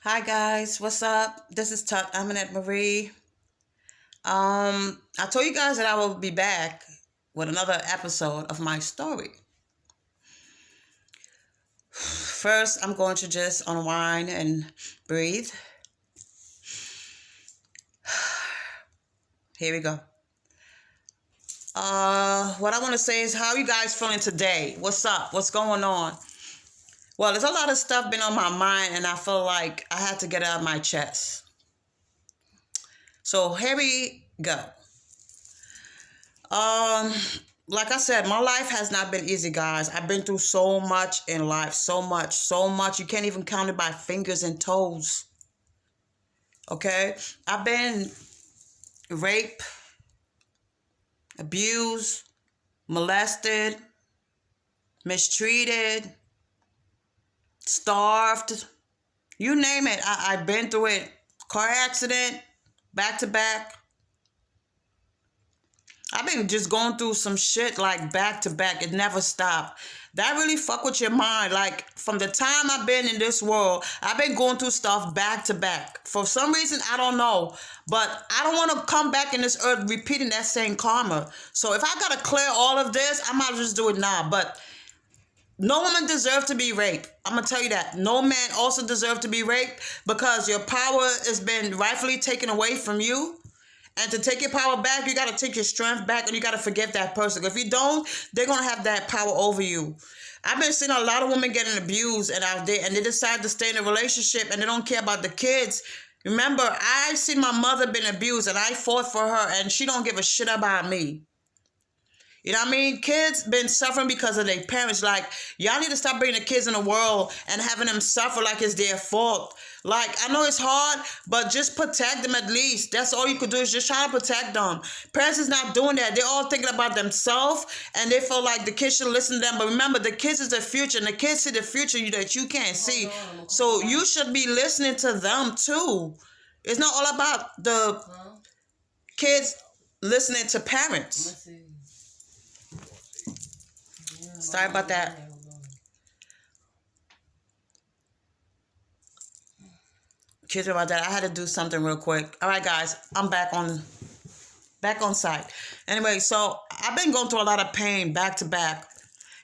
Hi guys, what's up? This is Tut. I'm Annette Marie. I told you guys that I will be back with another episode of my story. First, I'm going to just unwind and breathe. Here we go. What I want to say is, how you guys feeling today? What's up? What's going on? Well, there's a lot of stuff been on my mind, and I feel like I had to get it out of my chest. So here we go. Um, like I said, my life has not been easy, guys. I've been through so much in life, so much, so much. You can't even count it by fingers and toes. Okay? I've been raped, abused, molested, mistreated, starved. You name it. I've been through it. Car accident, back to back. I've been just going through some shit like back to back. It never stopped. That really fuck with your mind. Like from the time I've been in this world, I've been going through stuff back to back. For some reason, I don't know. But I don't want to come back in this earth repeating that same karma. So if I gotta clear all of this, I might just do it now. But no woman deserves to be raped. I'm gonna tell you that. No man also deserves to be raped because your power has been rightfully taken away from you. And to take your power back, you got to take your strength back and you got to forgive that person. If you don't, they're going to have that power over you. I've been seeing a lot of women getting abused and out there, and they decide to stay in a relationship and they don't care about the kids. Remember, I seen my mother been abused and I fought for her, and she don't give a shit about me. You know what I mean? Kids been suffering because of their parents. Like, y'all need to stop bringing the kids in the world and having them suffer like it's their fault. Like, I know it's hard, but just protect them at least. That's all you could do is just try to protect them. Parents is not doing that. They're all thinking about themselves and they feel like the kids should listen to them. But remember, the kids is the future and the kids see the future that you can't see. So you should be listening to them too. It's not all about the kids listening to parents. Sorry about that. Excuse me about that. I had to do something real quick. All right, guys, I'm back on site. Anyway, so I've been going through a lot of pain back to back.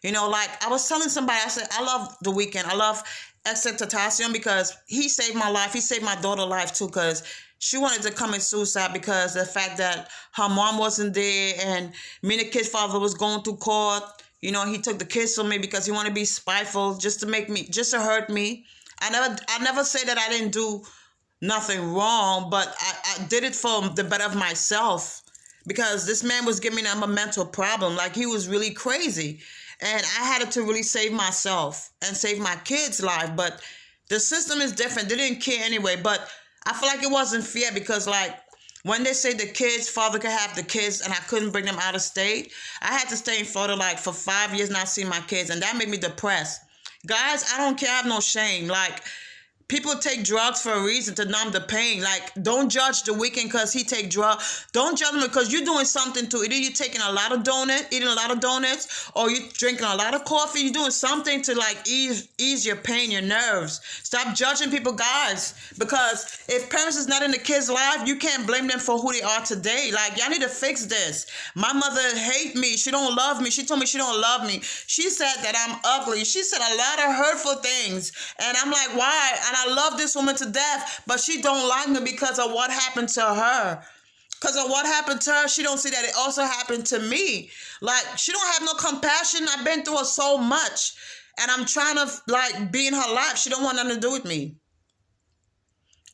You know, like I was telling somebody, I said I love The Weeknd. I love XXXTentacion because he saved my life. He saved my daughter's life too because she wanted to commit suicide because of the fact that her mom wasn't there and me and the kid's father was going through court. You know, he took the kids from me because he wanted to be spiteful, just to hurt me. I never say that I didn't do nothing wrong, but I did it for the better of myself because this man was giving me a mental problem. Like he was really crazy. And I had to really save myself and save my kids' life. But the system is different. They didn't care anyway. But I feel like it wasn't fair because like when they say the kids, father could have the kids and I couldn't bring them out of state, I had to stay in Florida like for 5 years not seeing my kids. And that made me depressed. Guys, I don't care. I have no shame. Like, people take drugs for a reason to numb the pain. Like, don't judge The Weeknd because he take drugs. Don't judge him because you're doing something too. Either you're taking a lot of eating a lot of donuts, or you're drinking a lot of coffee. You're doing something to like ease your pain, your nerves. Stop judging people, guys. Because if parents is not in the kid's life, you can't blame them for who they are today. Like, y'all need to fix this. My mother hate me. She don't love me. She told me she don't love me. She said that I'm ugly. She said a lot of hurtful things. And I'm like, why? And I love this woman to death, but she don't like me because of what happened to her. Because of what happened to her, she don't see that it also happened to me. Like, she don't have no compassion. I've been through her so much. And I'm trying to, like, be in her life. She don't want nothing to do with me.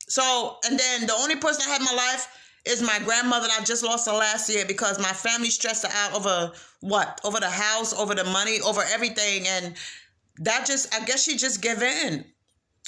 So, and then the only person I have in my life is my grandmother. I just lost her last year because my family stressed her out over what? Over the house, over the money, over everything. And that just, I guess she just gave in.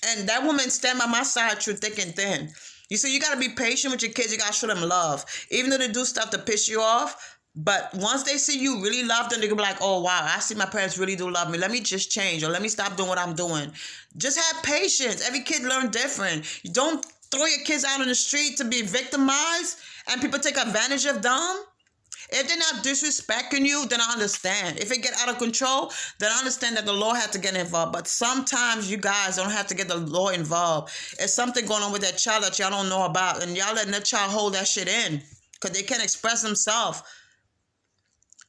And that woman stand by my side through thick and thin. You see, you got to be patient with your kids. You got to show them love. Even though they do stuff to piss you off. But once they see you really love them, they can be like, oh, wow, I see my parents really do love me. Let me just change, or let me stop doing what I'm doing. Just have patience. Every kid learn different. You don't throw your kids out on the street to be victimized and people take advantage of them. If they're not disrespecting you, then I understand. If it get out of control, then I understand that the law had to get involved. But sometimes you guys don't have to get the law involved. It's something going on with that child that y'all don't know about, and y'all letting that child hold that shit in because they can't express themselves.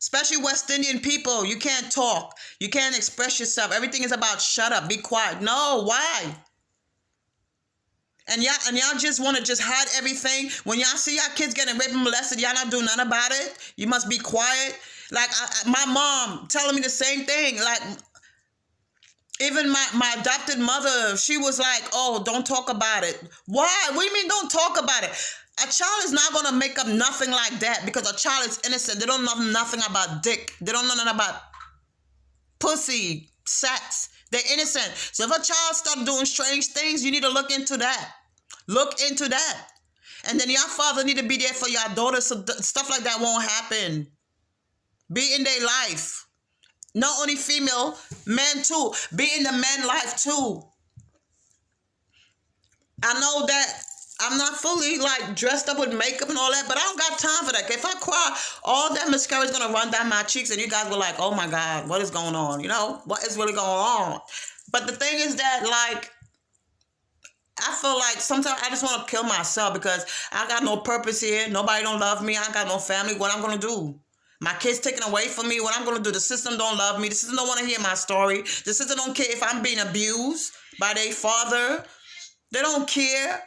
Especially West Indian people, you can't talk. You can't express yourself. Everything is about shut up, be quiet. No, why? And y'all just want to just hide everything. When y'all see y'all kids getting raped and molested, y'all not do nothing about it. You must be quiet. Like my mom telling me the same thing. Like even my adopted mother, she was like, "Oh, don't talk about it." Why? What do you mean don't talk about it? A child is not gonna make up nothing like that because a child is innocent. They don't know nothing about dick. They don't know nothing about pussy, sex. They're innocent. So if a child starts doing strange things, you need to look into that. Look into that. And then your father need to be there for your daughter so stuff like that won't happen. Be in their life. Not only female, men too. Be in the man life too. I know that I'm not fully like dressed up with makeup and all that, but I don't got time for that. If I cry, all that mascara is gonna run down my cheeks, and you guys were like, "Oh my God, what is going on?" You know what is really going on? But the thing is that like I feel like sometimes I just want to kill myself because I got no purpose here. Nobody don't love me. I got no family. What I'm gonna do? My kids taken away from me. What I'm gonna do? The system don't love me. The system don't want to hear my story. The system don't care if I'm being abused by their father. They don't care.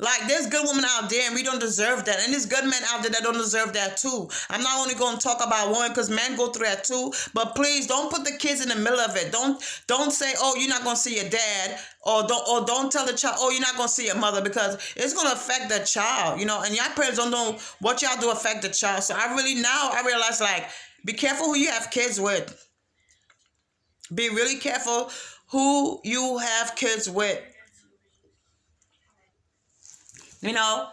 Like, there's good women out there and we don't deserve that. And there's good men out there that don't deserve that too. I'm not only going to talk about women because men go through that too. But please don't put the kids in the middle of it. Don't say, oh, you're not going to see your dad. Or don't tell the child, oh, you're not going to see your mother, because it's going to affect the child. You know, and y'all parents don't know what y'all do affect the child. So I realize, like, be careful who you have kids with. Be really careful who you have kids with. You know,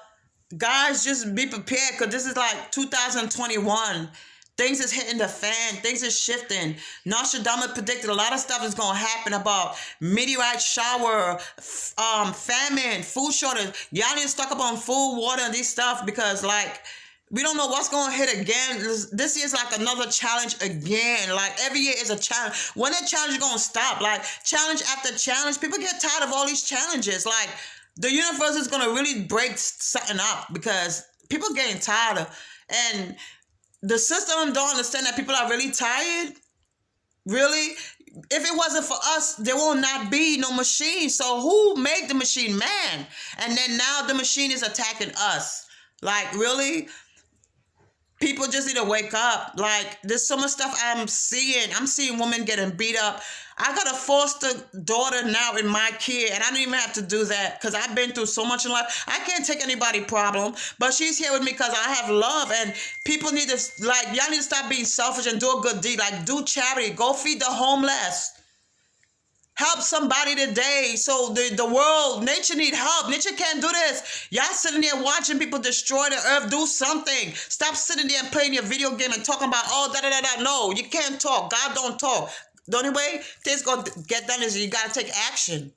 guys, just be prepared because this is like 2021. Things is hitting the fan. Things is shifting. Nostradamus predicted a lot of stuff is going to happen about meteorite shower, famine, food shortage. Y'all need to stock up on food, water, and these stuff because, like, we don't know what's going to hit again. This year's like another challenge again. Like, every year is a challenge. When that challenge is going to stop? Like, challenge after challenge. People get tired of all these challenges. Like, the universe is going to really break something up because people getting tired of, and the system don't understand that people are really tired. Really? If it wasn't for us, there will not be no machine. So who made the machine? Man. And then now the machine is attacking us. Like, really? People just need to wake up. Like, there's so much stuff I'm seeing. I'm seeing women getting beat up. I got a foster daughter now in my kid, and I don't even have to do that because I've been through so much in life. I can't take anybody's problem, but she's here with me because I have love, and people need to, like, y'all need to stop being selfish and do a good deed. Like, do charity. Go feed the homeless. Help somebody today. So the world, nature need help. Nature can't do this. Y'all sitting there watching people destroy the earth. Do something. Stop sitting there and playing your video game and talking about, oh, da-da-da-da. No, you can't talk. God don't talk. The only way things going to get done is you got to take action.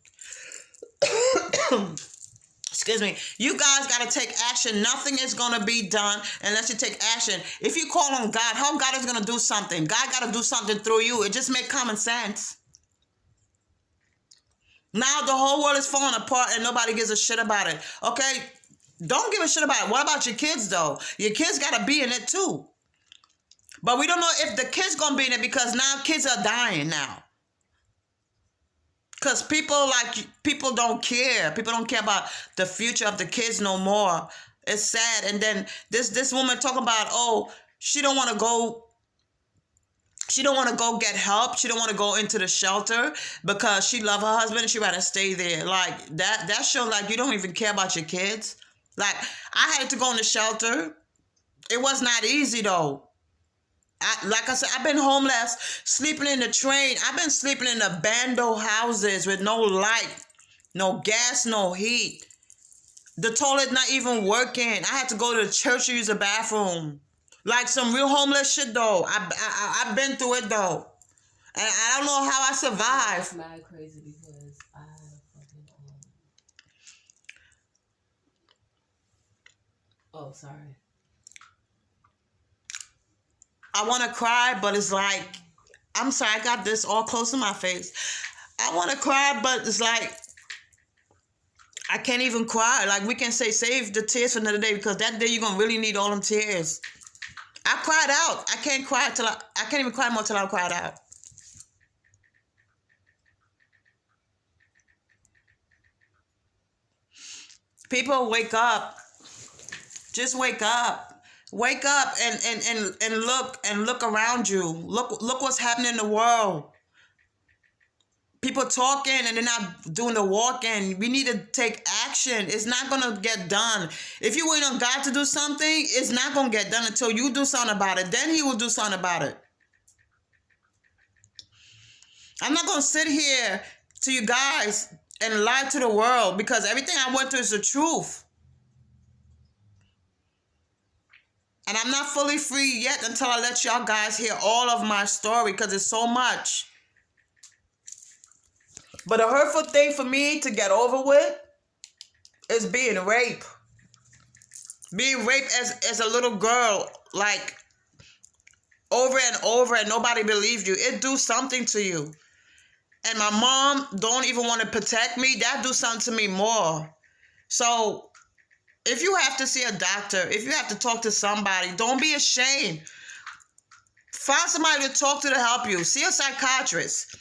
Excuse me. You guys got to take action. Nothing is going to be done unless you take action. If you call on God, how God is going to do something? God got to do something through you. It just makes common sense. Now the whole world is falling apart and nobody gives a shit about it. Okay? Don't give a shit about it. What about your kids, though? Your kids got to be in it, too. But we don't know if the kids going to be in it because now kids are dying now. Because people don't care. People don't care about the future of the kids no more. It's sad. And then this woman talking about, oh, she don't want to go get help. She don't want to go into the shelter because she love her husband and she rather stay there. Like, that shows like you don't even care about your kids. Like, I had to go in the shelter. It was not easy, though. Like I said, I've been homeless, sleeping in the train. I've been sleeping in abandoned houses with no light, no gas, no heat. The toilet not even working. I had to go to the church to use the bathroom. Like some real homeless shit, though. I've been through it, though. And I don't know how I survived. That's mad crazy because I fucking oh, sorry. I want to cry, but it's like, I'm sorry, I got this all close to my face. I want to cry, but it's like, I can't even cry. Like, we can say save the tears for another day, because that day you're going to really need all them tears. I cried out. I can't cry till I can't even cry more till I cried out. People, wake up. Just wake up. Wake up and look around you. Look what's happening in the world. People talking and they're not doing the walking. We need to take action. It's not going to get done. If you wait on God to do something, it's not going to get done until you do something about it. Then he will do something about it. I'm not going to sit here to you guys and lie to the world, because everything I went through is the truth. And I'm not fully free yet until I let y'all guys hear all of my story, because it's so much. But a hurtful thing for me to get over with is being raped. Being raped as a little girl, like, over and over, and nobody believed you. It do something to you. And my mom don't even want to protect me. That do something to me more. So if you have to see a doctor, if you have to talk to somebody, don't be ashamed. Find somebody to talk to help you. See a psychiatrist.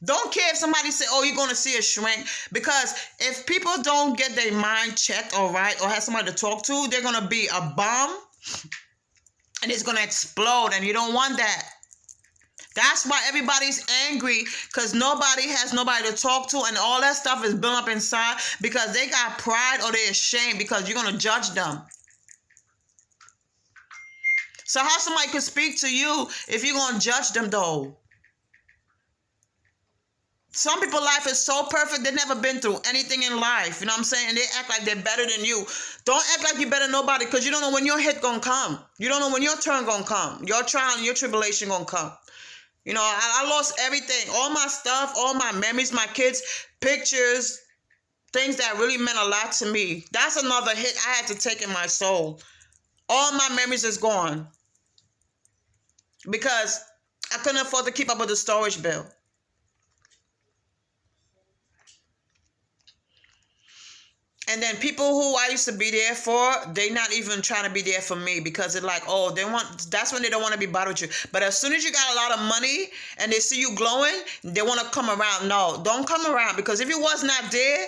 Don't care if somebody say, oh, you're going to see a shrink. Because if people don't get their mind checked or right, or have somebody to talk to, they're going to be a bomb. And it's going to explode. And you don't want that. That's why everybody's angry, because nobody has nobody to talk to, and all that stuff is built up inside because they got pride or they're ashamed because you're going to judge them. So how somebody could speak to you if you're going to judge them, though? Some people's life is so perfect, they've never been through anything in life. You know what I'm saying? And they act like they're better than you. Don't act like you're better than nobody, because you don't know when your hit going to come. You don't know when your turn going to come. Your trial and your tribulation going to come. You know, I lost everything. All my stuff, all my memories, my kids' pictures, things that really meant a lot to me. That's another hit I had to take in my soul. All my memories is gone. Because I couldn't afford to keep up with the storage bill. And then people who I used to be there for, they not even trying to be there for me, because they're like, oh, that's when they don't want to be bothered with you. But as soon as you got a lot of money and they see you glowing, they want to come around. No, don't come around, because if you was not there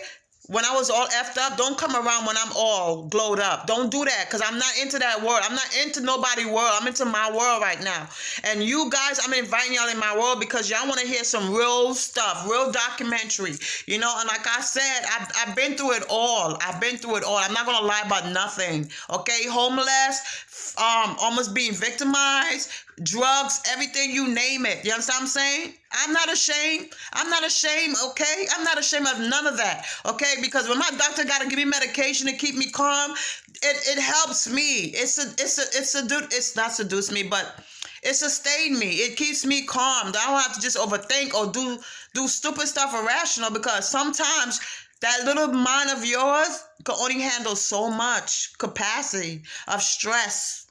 when I was all effed up, don't come around when I'm all glowed up. Don't do that, because I'm not into that world. I'm not into nobody's world. I'm into my world right now. And you guys, I'm inviting y'all in my world because y'all want to hear some real stuff, real documentary. You know, and like I said, I've been through it all. I've been through it all. I'm not going to lie about nothing. Okay? Homeless, almost being victimized, drugs, everything, you name it. You understand what I'm saying? I'm not ashamed. I'm not ashamed, okay? I'm not ashamed of none of that, okay? Because when my doctor got to give me medication to keep me calm, it helps me. It's not seduce me, but it sustained me. It keeps me calm. I don't have to just overthink or do stupid stuff irrational, because sometimes that little mind of yours can only handle so much capacity of stress.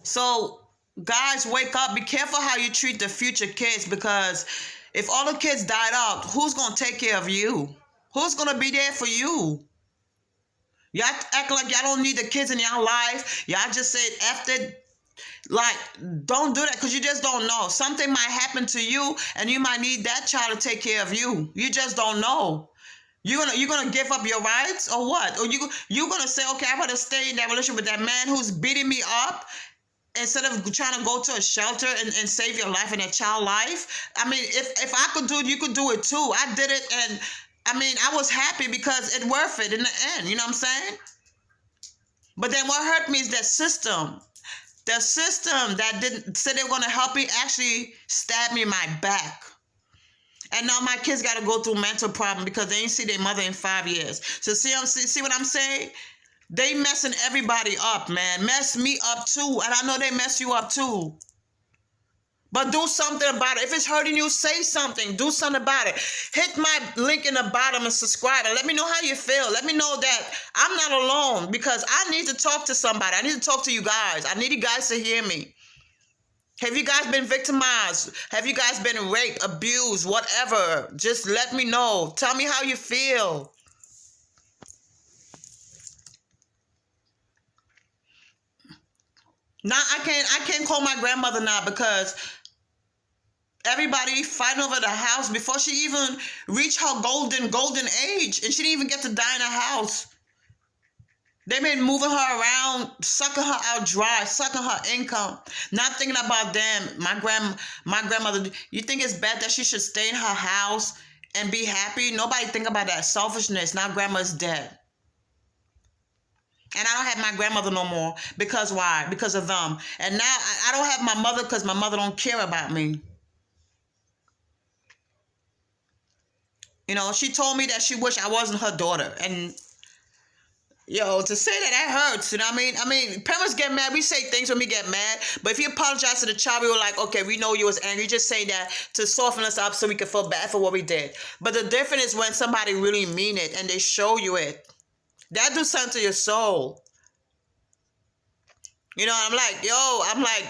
So, guys, wake up. Be careful how you treat the future kids, because if all the kids died out, who's going to take care of you? Who's going to be there for you? Y'all act like y'all don't need the kids in your life. Y'all just say, after, like, don't do that, because you just don't know. Something might happen to you, and you might need that child to take care of you. You just don't know. You're gonna give up your rights or what? Or you gonna say, okay, I rather stay in that relationship with that man who's beating me up, instead of trying to go to a shelter and save your life and a child life? I mean, if I could do it, you could do it too. I did it, and I mean, I was happy because it's worth it in the end. You know what I'm saying? But then what hurt me is that system. The system that didn't say they were going to help me actually stabbed me in my back. And now my kids got to go through mental problem because they ain't see their mother in 5 years. So see what I'm saying? They messing everybody up, man. Mess me up too. And I know they mess you up too. But do something about it. If it's hurting you, say something. Do something about it. Hit my link in the bottom and subscribe. And let me know how you feel. Let me know that I'm not alone, because I need to talk to somebody. I need to talk to you guys. I need you guys to hear me. Have you guys been victimized? Have you guys been raped, abused, whatever? Just let me know. Tell me how you feel. Now I can't call my grandmother now, because everybody fighting over the house before she even reached her golden age, and she didn't even get to die in her house. They've been moving her around, sucking her out dry, sucking her income, not thinking about them. My grandmother, you think it's bad that she should stay in her house and be happy? Nobody think about that selfishness. Now grandma's dead. And I don't have my grandmother no more. Because why? Because of them. And now I don't have my mother because my mother don't care about me. You know, she told me that she wished I wasn't her daughter. And, yo, to say that hurts, you know what I mean? I mean, parents get mad. We say things when we get mad. But if you apologize to the child, we were like, okay, we know you was angry. You just say that to soften us up so we can feel bad for what we did. But the difference is when somebody really mean it and they show you it. That do something to your soul. You know, I'm like,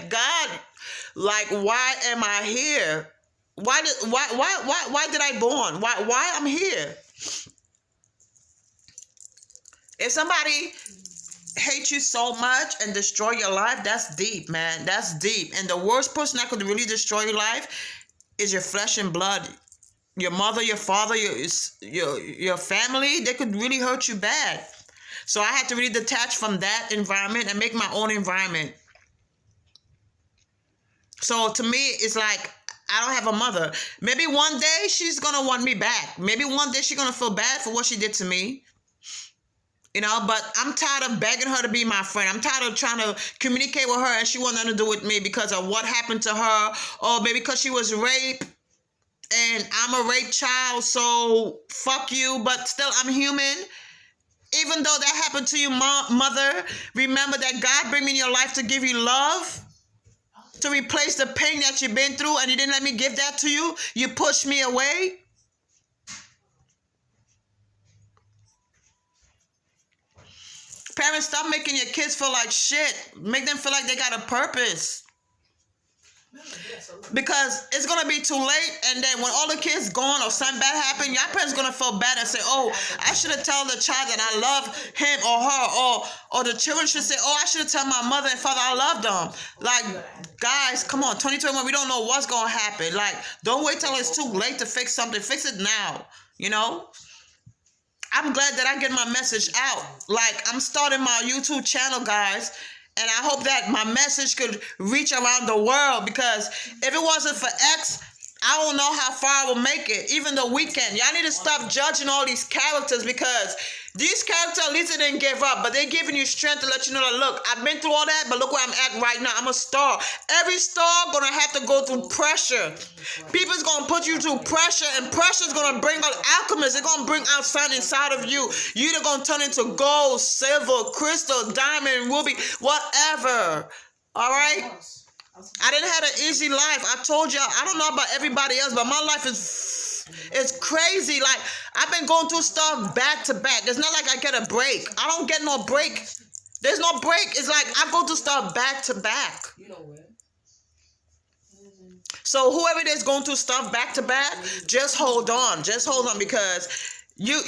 God, like, why am I here? Why did I born? Why I'm here? If somebody hates you so much and destroy your life, that's deep, man. That's deep. And the worst person that could really destroy your life is your flesh and blood. Your mother, your father, your family, they could really hurt you bad. So I had to really detach from that environment and make my own environment. So to me, it's like, I don't have a mother. Maybe one day she's going to want me back. Maybe one day she's going to feel bad for what she did to me. You know, but I'm tired of begging her to be my friend. I'm tired of trying to communicate with her and she want nothing to do with me because of what happened to her, or maybe because she was raped and I'm a raped child, so fuck you, but still I'm human. Even though that happened to you, mother, remember that God bring me in your life to give you love, to replace the pain that you've been through, and you didn't let me give that to you. You pushed me away. Parents, stop making your kids feel like shit. Make them feel like they got a purpose. Because it's going to be too late, and then when all the kids gone or something bad happen, your parents going to feel bad and say, oh, I should have told the child that I love him or her, or the children should say, oh, I should have told my mother and father I love them. Like, guys, come on, 2021, we don't know what's going to happen. Like, don't wait till it's too late to fix something. Fix it now, you know? I'm glad that I get my message out. Like, I'm starting my YouTube channel, guys. And I hope that my message could reach around the world, because if it wasn't for X, I don't know how far I will make it. Even the weekend. Y'all need to stop judging all these characters, because these characters, at least they didn't give up, but they're giving you strength to let you know that, look, I've been through all that, but look where I'm at right now. I'm a star. Every star gonna have to go through pressure. People's gonna put you through pressure, and pressure's gonna bring out alchemists. They're gonna bring out something inside of you. You're either gonna turn into gold, silver, crystal, diamond, ruby, whatever. All right? I didn't have an easy life. I told y'all, I don't know about everybody else, but my life is crazy. Like, I've been going through stuff back to back. It's not like I get a break. I don't get no break. There's no break. It's like I go through stuff back to back. So whoever is going through stuff back to back, just hold on. Just hold on, because you